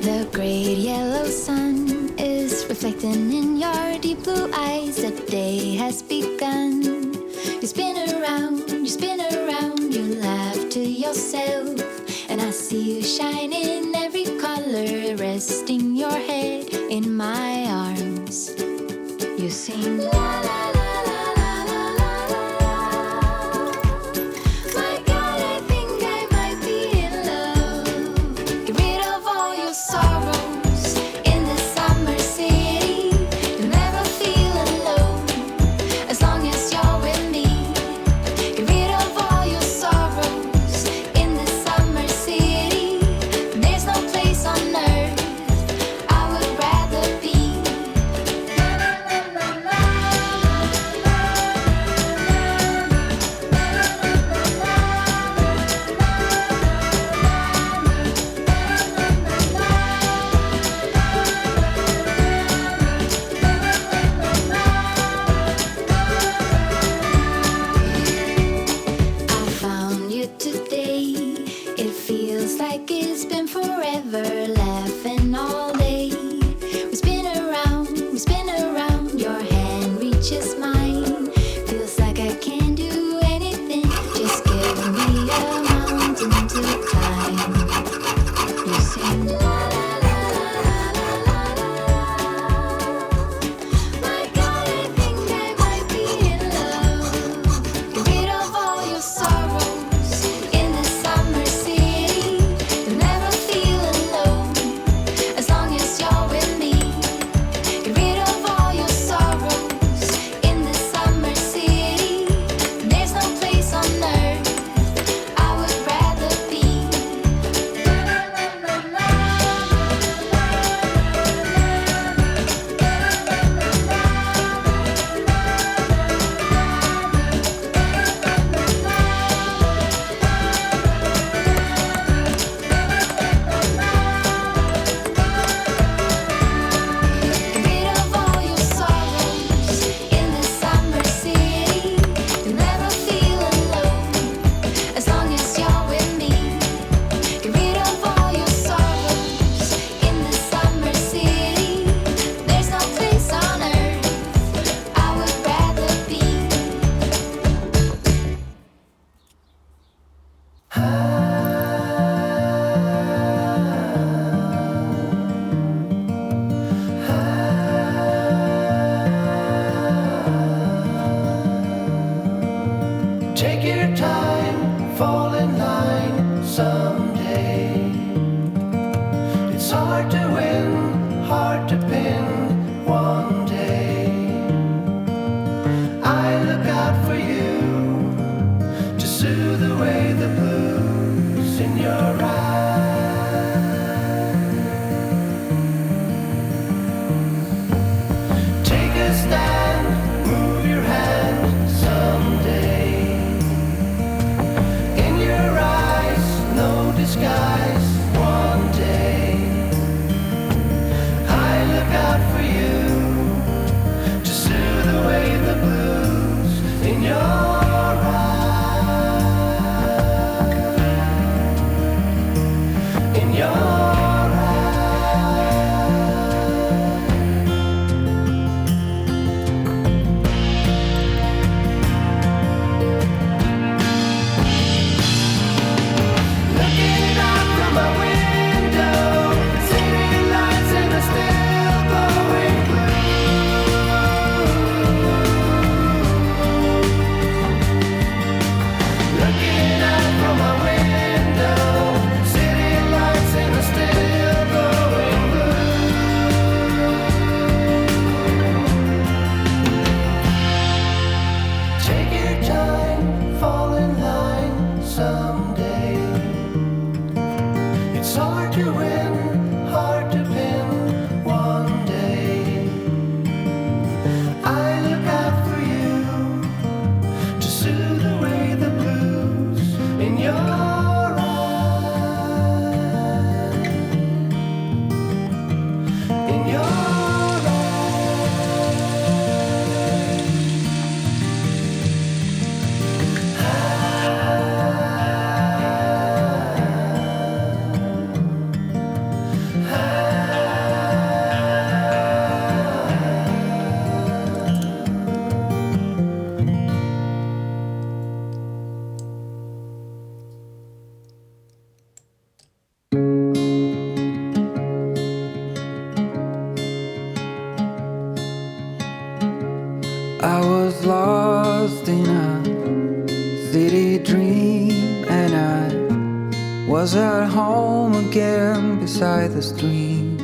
The great yellow sun is reflecting in your deep blue eyes. The day has begun. You spin around, you laugh to yourself. And I see you shine in every color, resting your head in my arms. You sing la la la. I was lost in a city dream, and I was at home again beside the stream.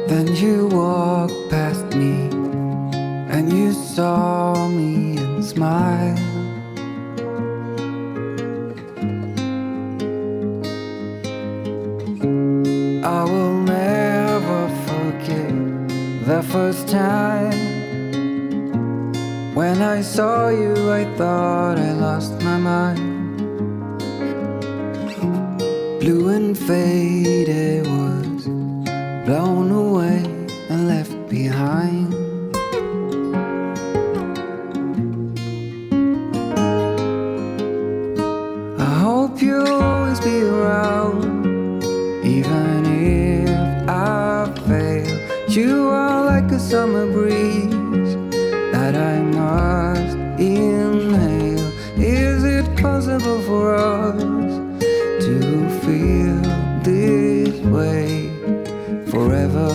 Then you walked past me, and you saw me and smiled. I will never forget the first time when I saw you. I thought I lost my mind. Blue and faded was blown away and left behind. I hope you'll always be around, even if I fail. You are like a summer breeze that I must inhale. Is it possible for us to feel this way forever?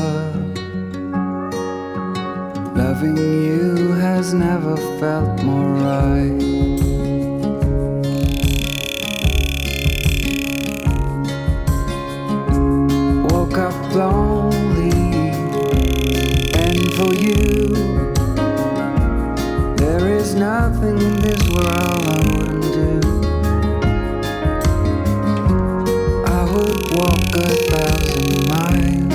Loving you has never felt more right. Woke up lonely, and for you there is nothing in this world I wouldn't do. I would walk 1,000 miles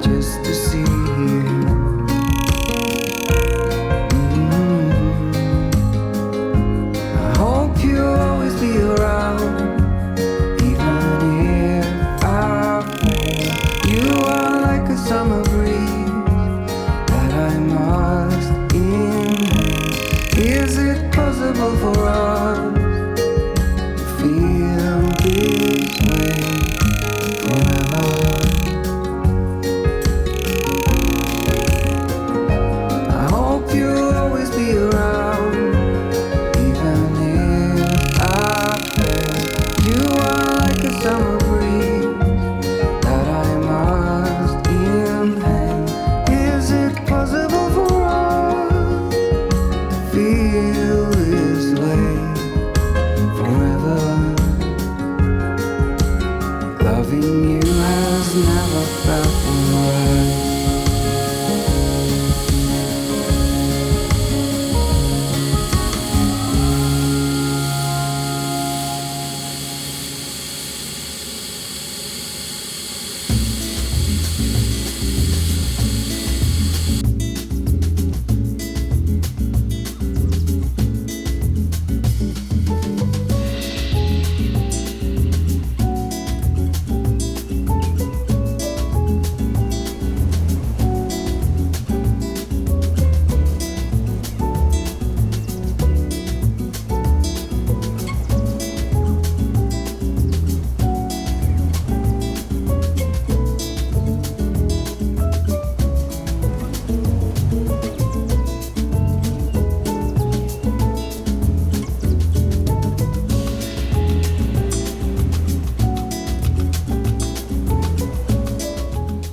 just to see you. I hope you'll always be around, even if I fail. You are like a summer breeze that I must inhale. Is it possible for us to feel this way forever? I hope you'll always be around, even if I fail. You are like a summer breeze that I must inhale. Is it possible for us to feel this way forever? Loving you has never felt right.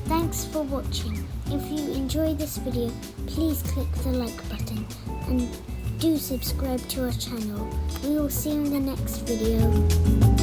Thanks for watching. If you enjoyed this video, please click the like button and do subscribe to our channel. We will see you in the next video.